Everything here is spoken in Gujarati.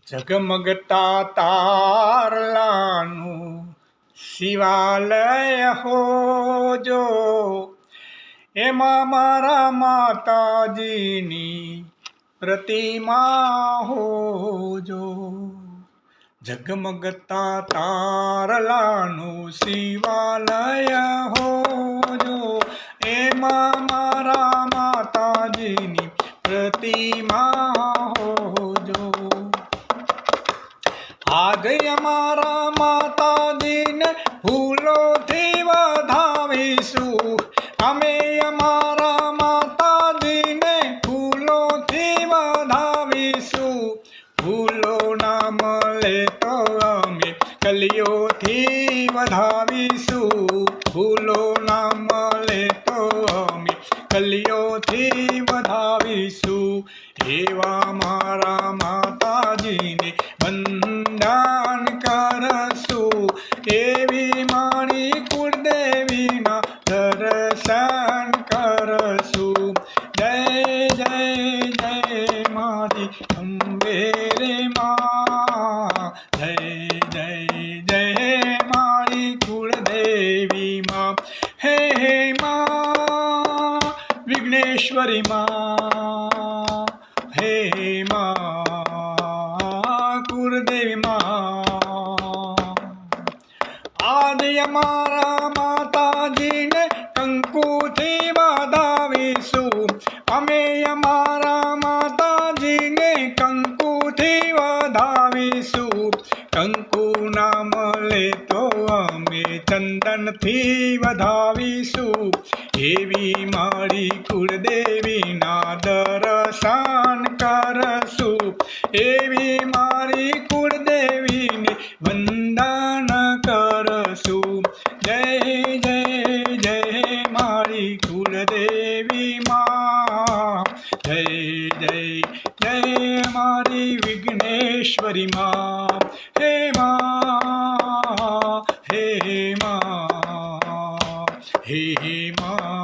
ઝગમગતા તારલાનું શિવાલય હોજો, એમાં મારા માતાજીની પ્રતિમા હોજો. ઝગમગતા તારલાનું શિવાલય હોજો, એમાં મારા માતાજીની પ્રતિમા હોજો. આજે અમારા માતાજીને ફૂલોથી વધાવીશું, અમે અમારા માતાજીને ફૂલોથી વધાવીશું. ફૂલો ના મળે તો અમે કલીઓથી વધાવીશું, ફૂલો ના મળે તો અમે કલીઓથી વધાવીશું. એવા મારા માતાજીને વંદન કરશું, એવી મારી કુળદેવીના દર્શન કરશું. જય જય જય મારી અંબે રે માં, જય જય જય મારી કુળદેવી માં. હે હે માં વિઘ્નેશ્વરી માં, હે માં કુળદેવી માં. આજે અમારા માતાજીને કંકુથી વધાવીશું, અમે અમારા માતાજીને કંકુથી વધાવીશું. કંકુ ના મળે તો અમે ચંદનથી વધાવીશું. એવી મારી કુળદેવીના દર્શન કરશું, એવી મારી કુળદેવીને વંદન કરશું. જય જય જય મારી કુળદેવી માં, જય જય જય મારી વિઘ્નેશ્વરી માં. હે માં, હે માં, હે માં.